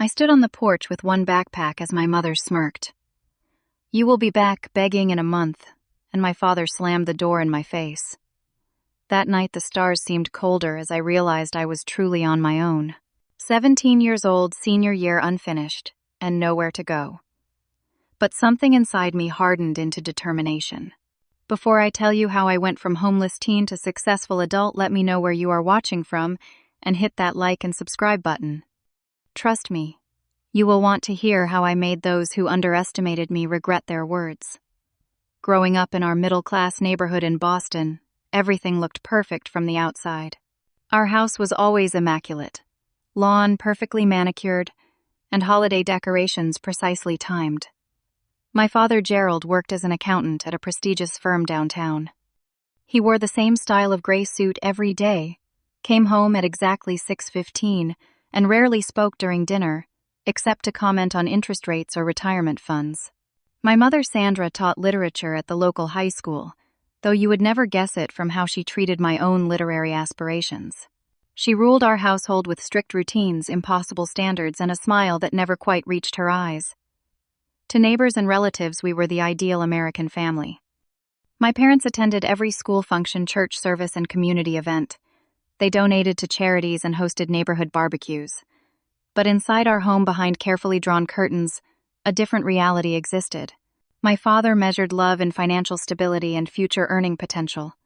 I stood on the porch with one backpack as my mother smirked. "You will be back begging in a month," and my father slammed the door in my face. That night the stars seemed colder as I realized I was truly on my own. 17 years old, senior year unfinished, and nowhere to go. But something inside me hardened into determination. Before I tell you how I went from homeless teen to successful adult, let me know where you are watching from and hit that like and subscribe button. Trust me, you will want to hear how I made those who underestimated me regret their words. Growing up in our middle-class neighborhood in Boston, everything looked perfect from the outside. Our house was always immaculate, lawn perfectly manicured, and holiday decorations precisely timed. My father, Gerald, worked as an accountant at a prestigious firm downtown. He wore the same style of gray suit every day, came home at exactly 6:15, and rarely spoke during dinner, except to comment on interest rates or retirement funds. My mother, Sandra, taught literature at the local high school, though you would never guess it from how she treated my own literary aspirations. She ruled our household with strict routines, impossible standards, and a smile that never quite reached her eyes. To neighbors and relatives, we were the ideal American family. My parents attended every school function, church service, and community event. They donated to charities and hosted neighborhood barbecues. But inside our home, behind carefully drawn curtains, a different reality existed. My father measured love in financial stability and future earning potential.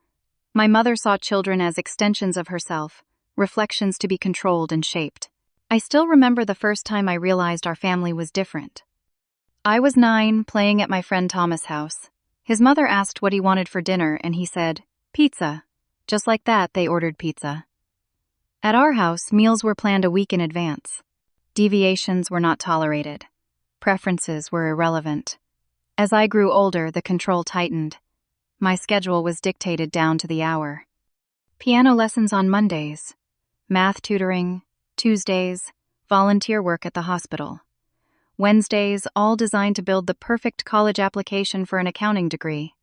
My mother saw children as extensions of herself, reflections to be controlled and shaped. I still remember the first time I realized our family was different. I was 9, playing at my friend Thomas' house. His mother asked what he wanted for dinner, and he said, "Pizza." Just like that, they ordered pizza. At our house, meals were planned a week in advance. Deviations were not tolerated. Preferences were irrelevant. As I grew older, the control tightened. My schedule was dictated down to the hour. Piano lessons on Mondays, math tutoring, Tuesdays, volunteer work at the hospital. Wednesdays, all designed to build the perfect college application for an accounting degree.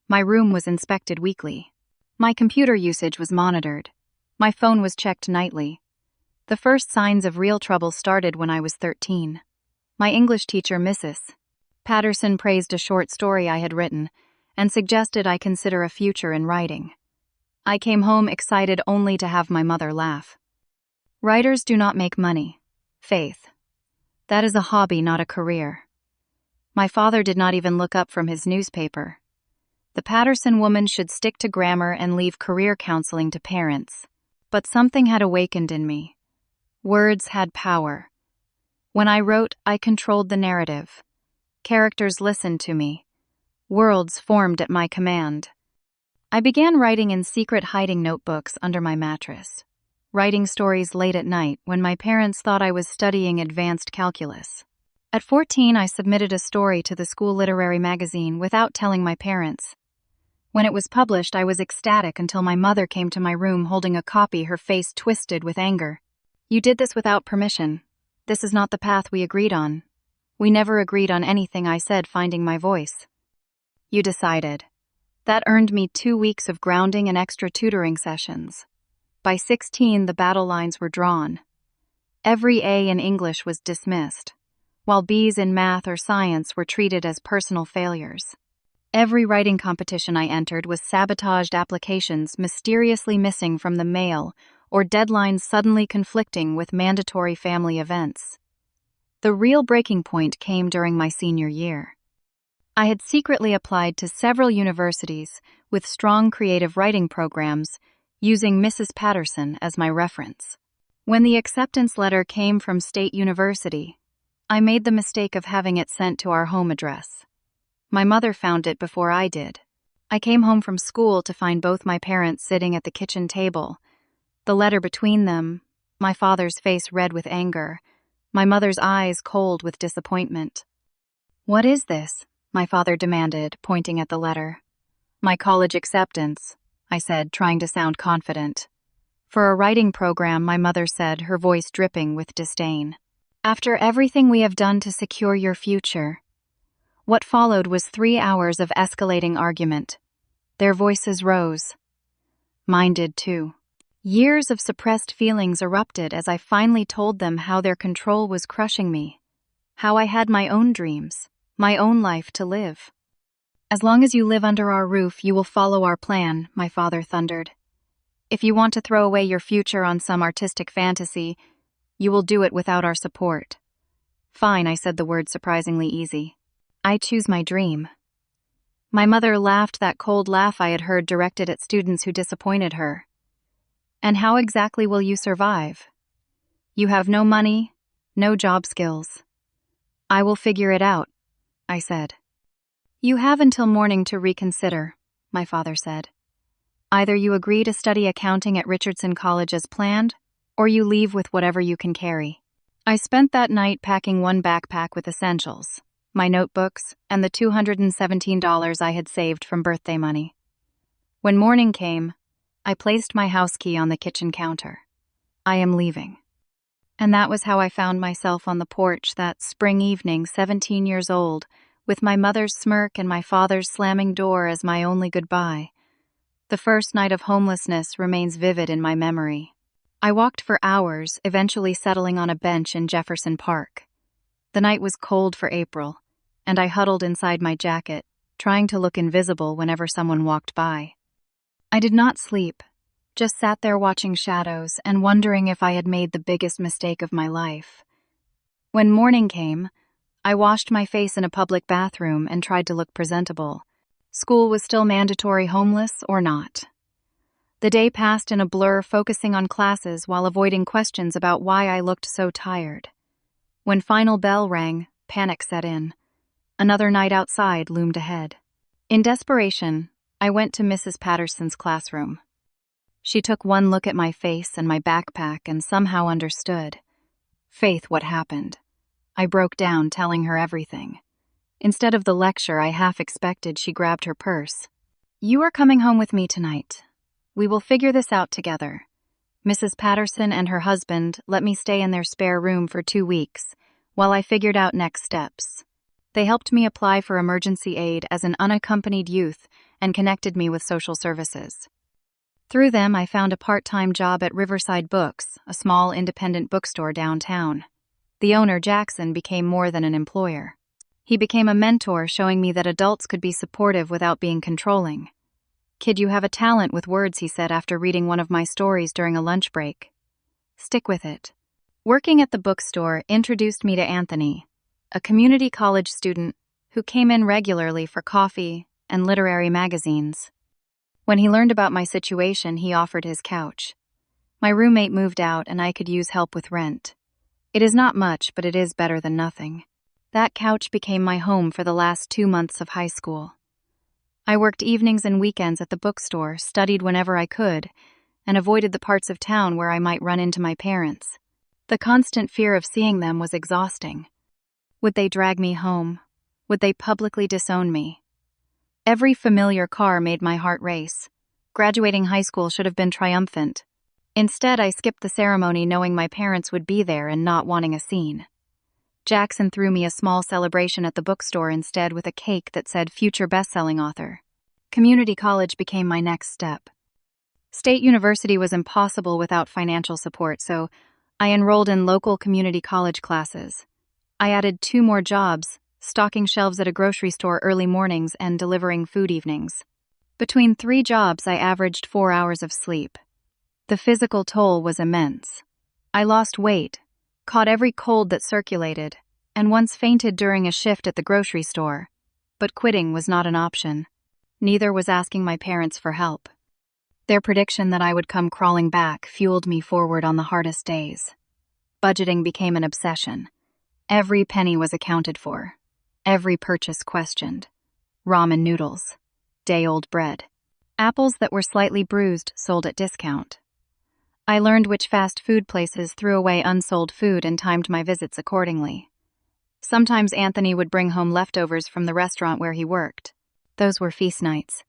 My room was inspected weekly. My computer usage was monitored. My phone was checked nightly. The first signs of real trouble started when I was 13. My English teacher, Mrs. Patterson, praised a short story I had written and suggested I consider a future in writing. I came home excited only to have my mother laugh. "Writers do not make money. Faith. That is a hobby, not a career." My father did not even look up from his newspaper. The Patterson woman should stick to grammar and leave career counseling to parents. But something had awakened in me. Words had power. When I wrote, I controlled the narrative. Characters listened to me. Worlds formed at my command. I began writing in secret hiding notebooks under my mattress. Writing stories late at night when my parents thought I was studying advanced calculus. At 14, I submitted a story to the school literary magazine without telling my parents. When it was published, I was ecstatic until my mother came to my room holding a copy, her face twisted with anger. "You did this without permission. This is not the path we agreed on." "We never agreed on anything," I said, finding my voice. "You decided." That earned me 2 weeks of grounding and extra tutoring sessions. By 16, the battle lines were drawn. Every A in English was dismissed, while B's in math or science were treated as personal failures. Every writing competition I entered was sabotaged, applications mysteriously missing from the mail, or deadlines suddenly conflicting with mandatory family events. The real breaking point came during my senior year. I had secretly applied to several universities with strong creative writing programs, using Mrs. Patterson as my reference. When the acceptance letter came from State University, I made the mistake of having it sent to our home address. My mother found it before I did. I came home from school to find both my parents sitting at the kitchen table, the letter between them, my father's face red with anger, my mother's eyes cold with disappointment. "What is this?" my father demanded, pointing at the letter. "My college acceptance," I said, trying to sound confident. "For a writing program," my mother said, her voice dripping with disdain. "After everything we have done to secure your future." What followed was 3 hours of escalating argument. Their voices rose. Mine did too. Years of suppressed feelings erupted as I finally told them how their control was crushing me, how I had my own dreams, my own life to live. "As long as you live under our roof, you will follow our plan," my father thundered. "If you want to throw away your future on some artistic fantasy, you will do it without our support." "Fine," I said, the word surprisingly easy. "I choose my dream." My mother laughed, that cold laugh I had heard directed at students who disappointed her. "And how exactly will you survive? You have no money, no job skills." "I will figure it out," I said. "You have until morning to reconsider," my father said. "Either you agree to study accounting at Richardson College as planned, or you leave with whatever you can carry." I spent that night packing one backpack with essentials, my notebooks, and the $217 I had saved from birthday money. When morning came, I placed my house key on the kitchen counter. "I am leaving." And that was how I found myself on the porch that spring evening, 17 years old, with my mother's smirk and my father's slamming door as my only goodbye. The first night of homelessness remains vivid in my memory. I walked for hours, eventually settling on a bench in Jefferson Park. The night was cold for April, and I huddled inside my jacket, trying to look invisible whenever someone walked by. I did not sleep, just sat there watching shadows and wondering if I had made the biggest mistake of my life. When morning came, I washed my face in a public bathroom and tried to look presentable. School was still mandatory, homeless or not. The day passed in a blur, focusing on classes while avoiding questions about why I looked so tired. When final bell rang, panic set in. Another night outside loomed ahead. In desperation, I went to Mrs. Patterson's classroom. She took one look at my face and my backpack and somehow understood. "Faith, what happened?" I broke down, telling her everything. Instead of the lecture I half expected, she grabbed her purse. "You are coming home with me tonight. We will figure this out together." Mrs. Patterson and her husband let me stay in their spare room for 2 weeks while I figured out next steps. They helped me apply for emergency aid as an unaccompanied youth and connected me with social services. Through them, I found a part-time job at Riverside Books, a small independent bookstore downtown. The owner, Jackson, became more than an employer. He became a mentor, showing me that adults could be supportive without being controlling. "Kid, you have a talent with words," he said after reading one of my stories during a lunch break. "Stick with it." Working at the bookstore introduced me to Anthony, a community college student who came in regularly for coffee and literary magazines. When he learned about my situation, he offered his couch. My roommate moved out and I could use help with rent. It is not much, but it is better than nothing. That couch became my home for the last 2 months of high school. I worked evenings and weekends at the bookstore, studied whenever I could, and avoided the parts of town where I might run into my parents. The constant fear of seeing them was exhausting. Would they drag me home? Would they publicly disown me? Every familiar car made my heart race. Graduating high school should have been triumphant. Instead, I skipped the ceremony knowing my parents would be there and not wanting a scene. Jackson threw me a small celebration at the bookstore instead, with a cake that said "future best-selling author." Community college became my next step. State university was impossible without financial support, so I enrolled in local community college classes. I added 2 more jobs, stocking shelves at a grocery store early mornings and delivering food evenings. Between 3 jobs, I averaged 4 hours of sleep. The physical toll was immense. I lost weight, caught every cold that circulated, and once fainted during a shift at the grocery store. But quitting was not an option. Neither was asking my parents for help. Their prediction that I would come crawling back fueled me forward on the hardest days. Budgeting became an obsession. Every penny was accounted for. Every purchase questioned. Ramen noodles. Day-old bread. Apples that were slightly bruised sold at discount. I learned which fast food places threw away unsold food and timed my visits accordingly. Sometimes Anthony would bring home leftovers from the restaurant where he worked. Those were feast nights.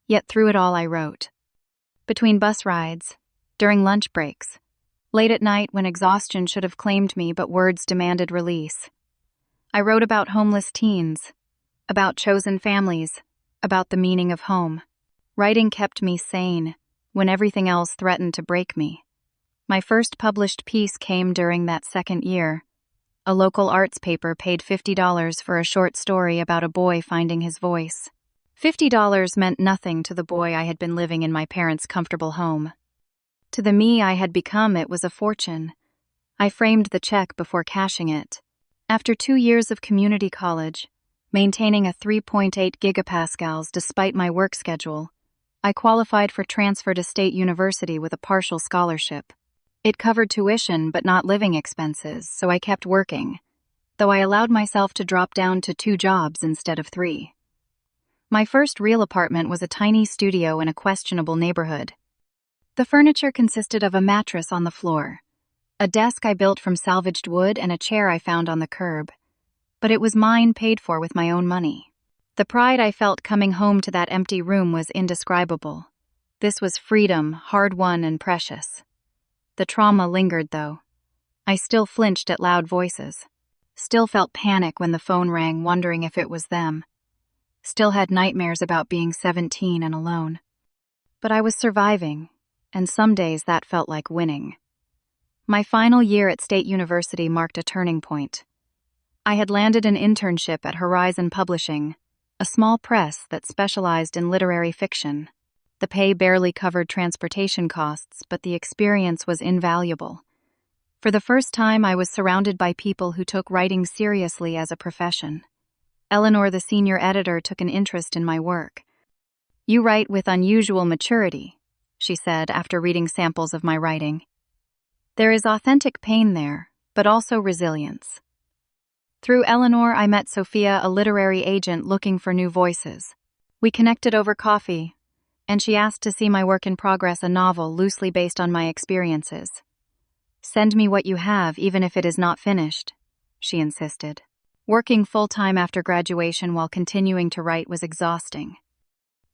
Yet through it all I wrote. Between bus rides, during lunch breaks, late at night when exhaustion should have claimed me but words demanded release. I wrote about homeless teens, about chosen families, about the meaning of home. Writing kept me sane when everything else threatened to break me. My first published piece came during that second year. A local arts paper paid $50 for a short story about a boy finding his voice. $50 meant nothing to the boy I had been living in my parents' comfortable home. To the me I had become, it was a fortune. I framed the check before cashing it. After 2 years of community college, maintaining a 3.8 gigapascals despite my work schedule, I qualified for transfer to State University with a partial scholarship. It covered tuition but not living expenses, so I kept working, though I allowed myself to drop down to 2 jobs instead of 3. My first real apartment was a tiny studio in a questionable neighborhood. The furniture consisted of a mattress on the floor, a desk I built from salvaged wood, and a chair I found on the curb. But it was mine, paid for with my own money. The pride I felt coming home to that empty room was indescribable. This was freedom, hard-won and precious. The trauma lingered, though. I still flinched at loud voices. Still felt panic when the phone rang, wondering if it was them. Still had nightmares about being 17 and alone. But I was surviving, and some days that felt like winning. My final year at State University marked a turning point. I had landed an internship at Horizon Publishing, a small press that specialized in literary fiction. The pay barely covered transportation costs, but the experience was invaluable. For the first time, I was surrounded by people who took writing seriously as a profession. Eleanor, the senior editor, took an interest in my work. "You write with unusual maturity," she said after reading samples of my writing. "There is authentic pain there, but also resilience." Through Eleanor, I met Sophia, a literary agent looking for new voices. We connected over coffee, and she asked to see my work in progress, a novel loosely based on my experiences. "Send me what you have, even if it is not finished," she insisted. Working full-time after graduation while continuing to write was exhausting.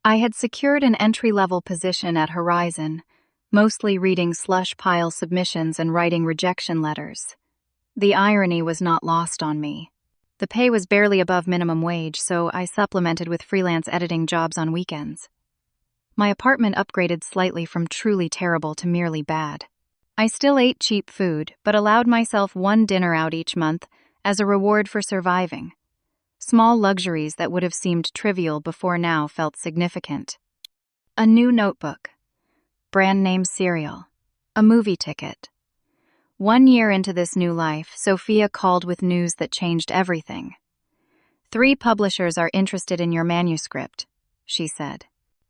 I had secured an entry-level position at Horizon, mostly reading slush pile submissions and writing rejection letters. The irony was not lost on me. The pay was barely above minimum wage, so I supplemented with freelance editing jobs on weekends. My apartment upgraded slightly from truly terrible to merely bad. I still ate cheap food, but allowed myself 1 dinner out each month as a reward for surviving. Small luxuries that would have seemed trivial before now felt significant. A new notebook, brand name cereal, a movie ticket. 1 year into this new life, Sophia called with news that changed everything. "3 publishers are interested in your manuscript," she said.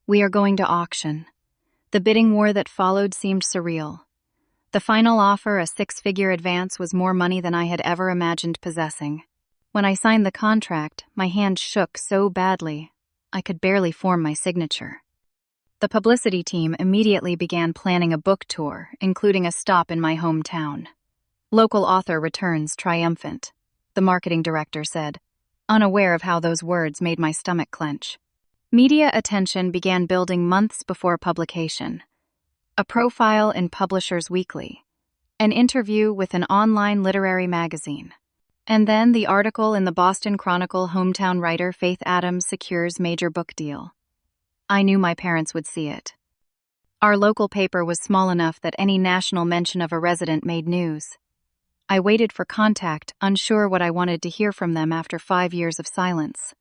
"We are going to auction." The bidding war that followed seemed surreal. The final offer, a 6-figure advance, was more money than I had ever imagined possessing. When I signed the contract, my hand shook so badly, I could barely form my signature. The publicity team immediately began planning a book tour, including a stop in my hometown. "Local author returns triumphant," the marketing director said, unaware of how those words made my stomach clench. Media attention began building months before publication. A profile in Publishers Weekly, an interview with an online literary magazine, and then the article in the Boston Chronicle, "Hometown writer Faith Adams secures major book deal." I knew my parents would see it. Our local paper was small enough that any national mention of a resident made news. I waited for contact, unsure what I wanted to hear from them after 5 years of silence.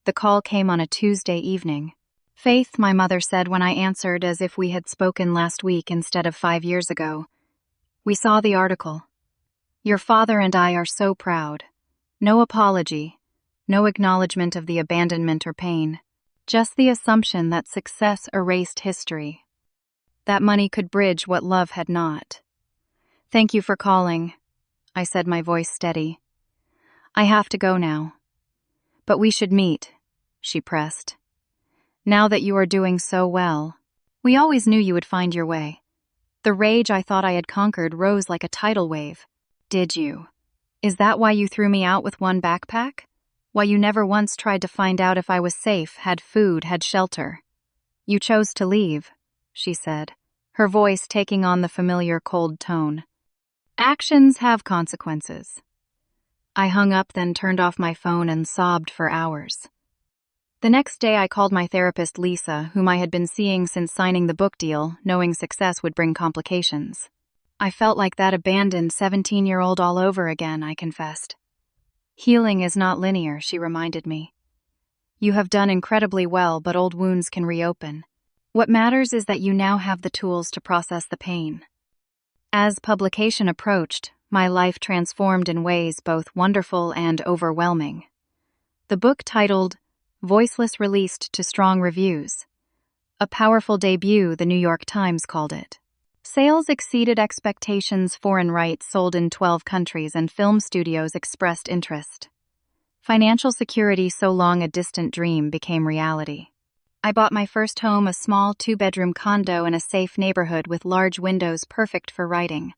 The call came on a Tuesday evening. "Faith," my mother said when I answered, as if we had spoken last week instead of 5 years ago. "We saw the article. Your father and I are so proud. No apology, no acknowledgement of the abandonment or pain, just the assumption that success erased history. That money could bridge what love had not." "Thank you for calling," I said, my voice steady. "I have to go now." "But we should meet," she pressed. "Now that you are doing so well, we always knew you would find your way." The rage I thought I had conquered rose like a tidal wave. "Did you? Is that why you threw me out with 1 backpack? Why you never once tried to find out if I was safe, had food, had shelter? You chose to leave," she said, her voice taking on the familiar cold tone. "Actions have consequences." I hung up, then turned off my phone and sobbed for hours. The next day I called my therapist Lisa, whom I had been seeing since signing the book deal, knowing success would bring complications. I felt like that abandoned 17-year-old all over again, I confessed. Healing is not linear, she reminded me. You have done incredibly well, but old wounds can reopen. What matters is that you now have the tools to process the pain. As publication approached, my life transformed in ways both wonderful and overwhelming. The book, titled Voiceless, released to strong reviews. A powerful debut, the New York Times called it. Sales exceeded expectations, foreign rights sold in 12 countries, and film studios expressed interest. Financial security, so long a distant dream, became reality. I bought my first home, a small 2-bedroom condo in a safe neighborhood with large windows perfect for writing.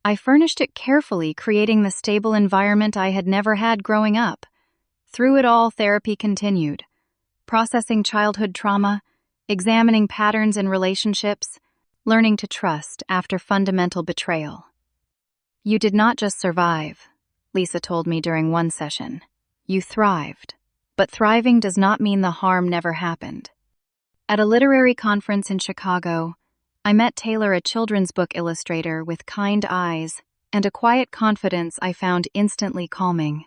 I furnished it carefully, creating the stable environment I had never had growing up. Through it all, therapy continued, processing childhood trauma, examining patterns in relationships, learning to trust after fundamental betrayal. You did not just survive, Lisa told me during one session. You thrived. But thriving does not mean the harm never happened. At a literary conference in Chicago, I met Taylor, a children's book illustrator with kind eyes and a quiet confidence I found instantly calming.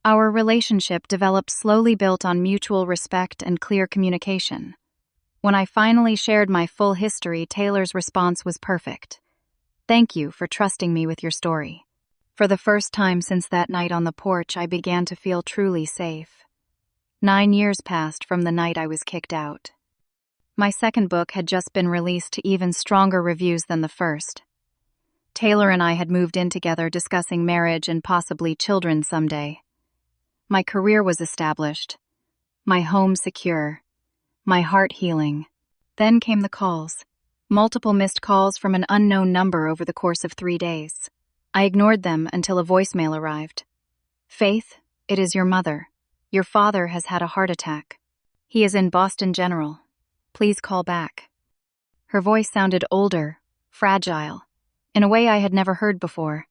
Our relationship developed slowly, built on mutual respect and clear communication. When I finally shared my full history, Taylor's response was perfect. Thank you for trusting me with your story. For the first time since that night on the porch, I began to feel truly safe. 9 years passed from the night I was kicked out. My second book had just been released to even stronger reviews than the first. Taylor and I had moved in together, discussing marriage and possibly children someday. My career was established, my home secure, my heart healing. Then came the calls. Multiple missed calls from an unknown number over the course of 3 days. I ignored them until a voicemail arrived. Faith, it is your mother. Your father has had a heart attack. He is in Boston General. Please call back. Her voice sounded older, fragile, in a way I had never heard before.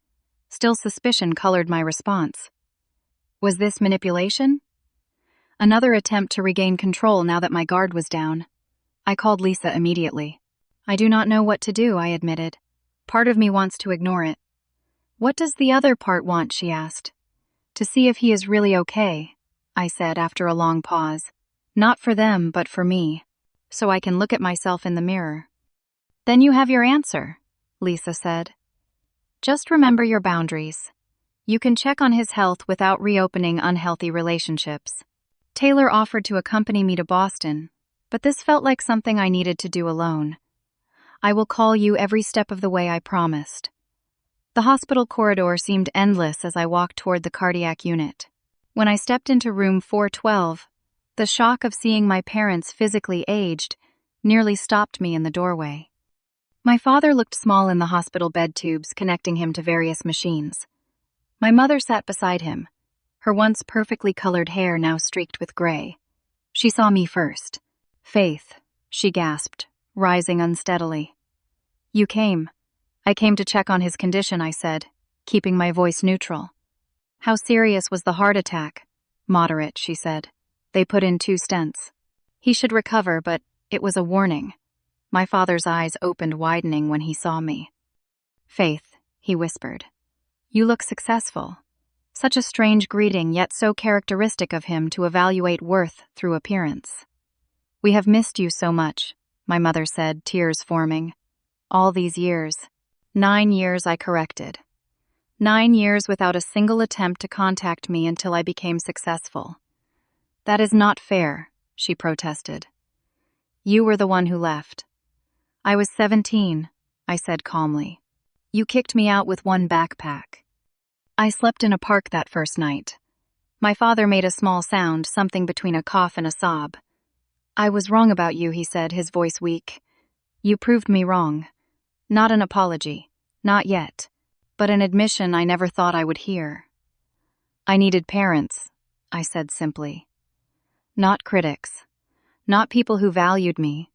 Still, suspicion colored my response. Was this manipulation? Another attempt to regain control now that my guard was down. I called Lisa immediately. I do not know what to do, I admitted. Part of me wants to ignore it. What does the other part want, she asked. To see if he is really okay, I said after a long pause. Not for them, but for me, so I can look at myself in the mirror. Then you have your answer, Lisa said. Just remember your boundaries. You can check on his health without reopening unhealthy relationships. Taylor offered to accompany me to Boston, but this felt like something I needed to do alone. I will call you every step of the way, I promised. The hospital corridor seemed endless as I walked toward the cardiac unit. When I stepped into room 412, the shock of seeing my parents physically aged nearly stopped me in the doorway. My father looked small in the hospital bed tubes connecting him to various machines. My mother sat beside him, her once perfectly colored hair now streaked with gray. She saw me first. Faith, she gasped, rising unsteadily. You came. I came to check on his condition, I said, keeping my voice neutral. How serious was the heart attack? Moderate, she said. They put in 2 stents. He should recover, but it was a warning. My father's eyes opened, widening when he saw me. Faith, he whispered. You look successful. Such a strange greeting, yet so characteristic of him to evaluate worth through appearance. We have missed you so much, my mother said, tears forming. All these years. 9 years, I corrected. 9 years without a single attempt to contact me until I became successful. That is not fair, she protested. You were the one who left. I was 17, I said calmly. You kicked me out with 1 backpack. I slept in a park that first night. My father made a small sound, something between a cough and a sob. I was wrong about you, he said, his voice weak. You proved me wrong. Not an apology, not yet, but an admission I never thought I would hear. I needed parents, I said simply. Not critics, not people who valued me,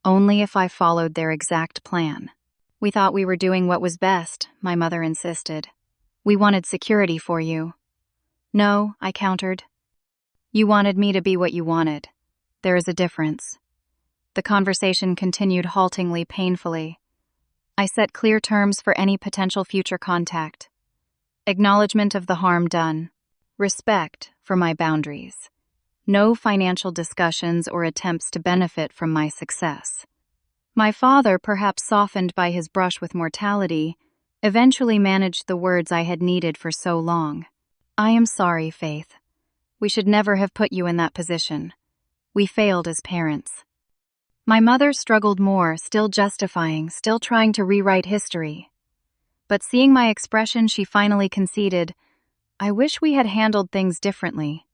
only if I followed their exact plan. We thought we were doing what was best, my mother insisted. We wanted security for you. No, I countered. You wanted me to be what you wanted. There is a difference. The conversation continued haltingly, painfully. I set clear terms for any potential future contact. Acknowledgement of the harm done. Respect for my boundaries. No financial discussions or attempts to benefit from my success. My father, perhaps softened by his brush with mortality, eventually managed the words I had needed for so long. I am sorry, Faith. We should never have put you in that position. We failed as parents. My mother struggled more, still justifying, still trying to rewrite history. But seeing my expression, she finally conceded, I wish we had handled things differently.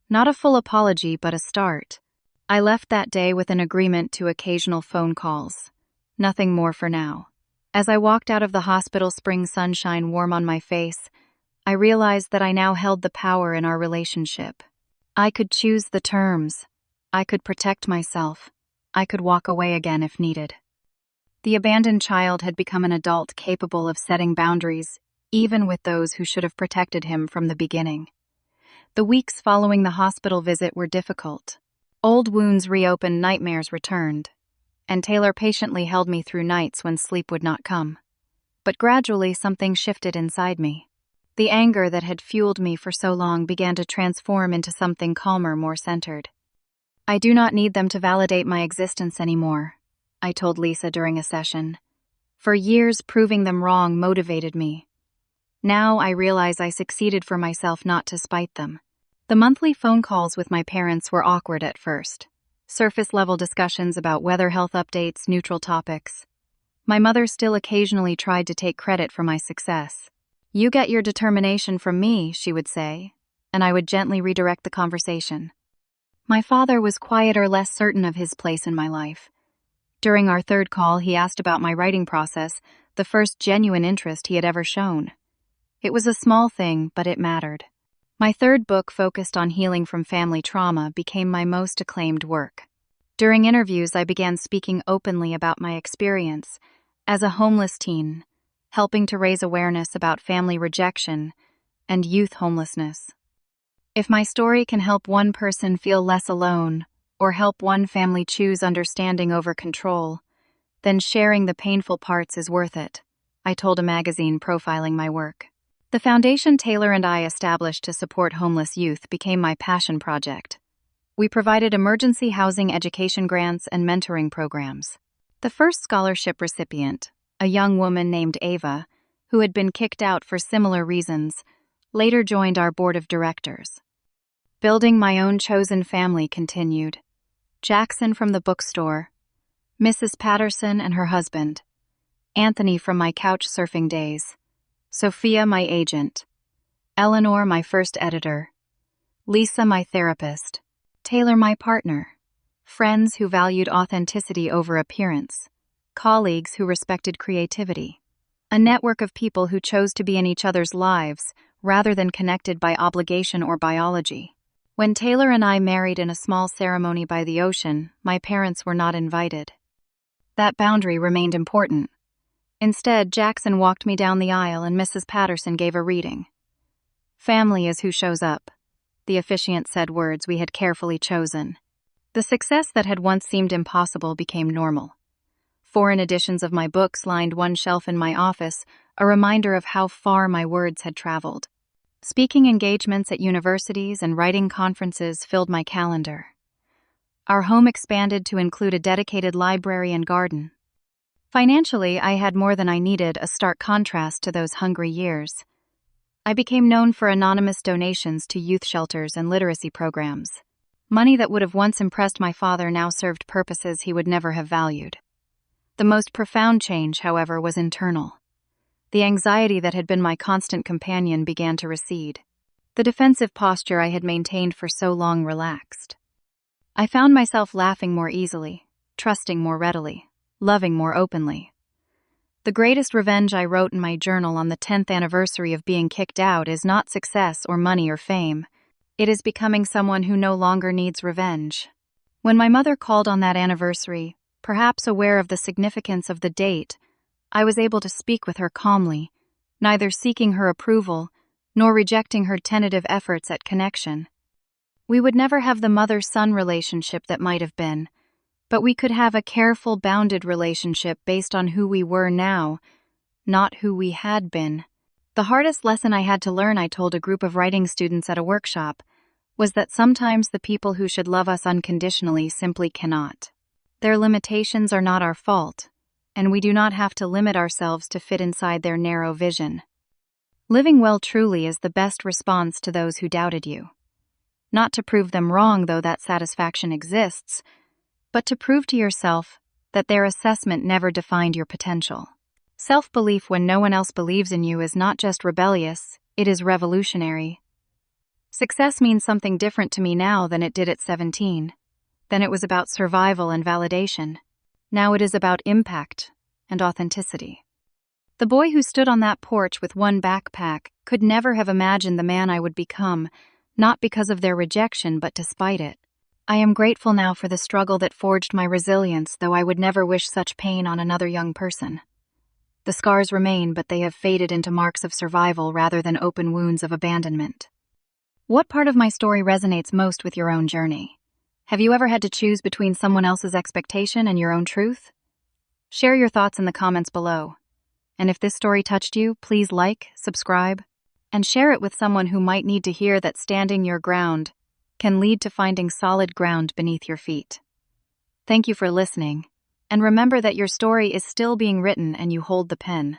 Not a full apology, but a start. I left that day with an agreement to occasional phone calls. Nothing more for now. As I walked out of the hospital, spring sunshine warm on my face, I realized that I now held the power in our relationship. I could choose the terms. I could protect myself. I could walk away again if needed. The abandoned child had become an adult capable of setting boundaries, even with those who should have protected him from the beginning. The weeks following the hospital visit were difficult. Old wounds reopened, nightmares returned, and Taylor patiently held me through nights when sleep would not come. But gradually something shifted inside me. The anger that had fueled me for so long began to transform into something calmer, more centered. I do not need them to validate my existence anymore, I told Lisa during a session. For years, proving them wrong motivated me. Now I realize I succeeded for myself, not to spite them. The monthly phone calls with my parents were awkward at first. Surface-level discussions about weather, health updates, neutral topics. My mother still occasionally tried to take credit for my success. You get your determination from me, she would say, and I would gently redirect the conversation. My father was quieter, less certain of his place in my life. During our third call, he asked about my writing process, the first genuine interest he had ever shown. It was a small thing, but it mattered. My third book, focused on healing from family trauma, became my most acclaimed work. During interviews, I began speaking openly about my experience as a homeless teen, helping to raise awareness about family rejection and youth homelessness. If my story can help one person feel less alone, or help one family choose understanding over control, then sharing the painful parts is worth it, I told a magazine profiling my work. The foundation Taylor and I established to support homeless youth became my passion project. We provided emergency housing, education grants, and mentoring programs. The first scholarship recipient, a young woman named Ava, who had been kicked out for similar reasons, later joined our board of directors. Building my own chosen family continued. Jackson from the bookstore, Mrs. Patterson and her husband, Anthony from my couch surfing days, Sophia, my agent, Eleanor, my first editor, Lisa, my therapist, Taylor, my partner, friends who valued authenticity over appearance, colleagues who respected creativity, a network of people who chose to be in each other's lives rather than connected by obligation or biology. When Taylor and I married in a small ceremony by the ocean, my parents were not invited. That boundary remained important. Instead, Jackson walked me down the aisle and Mrs. Patterson gave a reading. Family is who shows up, the officiant said, words we had carefully chosen. The success that had once seemed impossible became normal. Foreign editions of my books lined one shelf in my office, a reminder of how far my words had traveled. Speaking engagements at universities and writing conferences filled my calendar. Our home expanded to include a dedicated library and garden. Financially, I had more than I needed, a stark contrast to those hungry years. I became known for anonymous donations to youth shelters and literacy programs. Money that would have once impressed my father now served purposes he would never have valued. The most profound change, however, was internal. The anxiety that had been my constant companion began to recede. The defensive posture I had maintained for so long relaxed. I found myself laughing more easily, trusting more readily, loving more openly. The greatest revenge, I wrote in my journal on the 10th anniversary of being kicked out, is not success or money or fame. It is becoming someone who no longer needs revenge. When my mother called on that anniversary, perhaps aware of the significance of the date, I was able to speak with her calmly, neither seeking her approval nor rejecting her tentative efforts at connection. We would never have the mother-son relationship that might have been, but we could have a careful, bounded relationship based on who we were now, not who we had been. The hardest lesson I had to learn, I told a group of writing students at a workshop, was that sometimes the people who should love us unconditionally simply cannot. Their limitations are not our fault, and we do not have to limit ourselves to fit inside their narrow vision. Living well truly is the best response to those who doubted you. Not to prove them wrong, though that satisfaction exists, but to prove to yourself that their assessment never defined your potential. Self-belief when no one else believes in you is not just rebellious, it is revolutionary. Success means something different to me now than it did at 17. Then it was about survival and validation. Now it is about impact and authenticity. The boy who stood on that porch with one backpack could never have imagined the man I would become, not because of their rejection, but despite it. I am grateful now for the struggle that forged my resilience, though I would never wish such pain on another young person. The scars remain, but they have faded into marks of survival rather than open wounds of abandonment. What part of my story resonates most with your own journey? Have you ever had to choose between someone else's expectation and your own truth? Share your thoughts in the comments below. And if this story touched you, please like, subscribe, and share it with someone who might need to hear that standing your ground can lead to finding solid ground beneath your feet. Thank you for listening, and remember that your story is still being written and you hold the pen.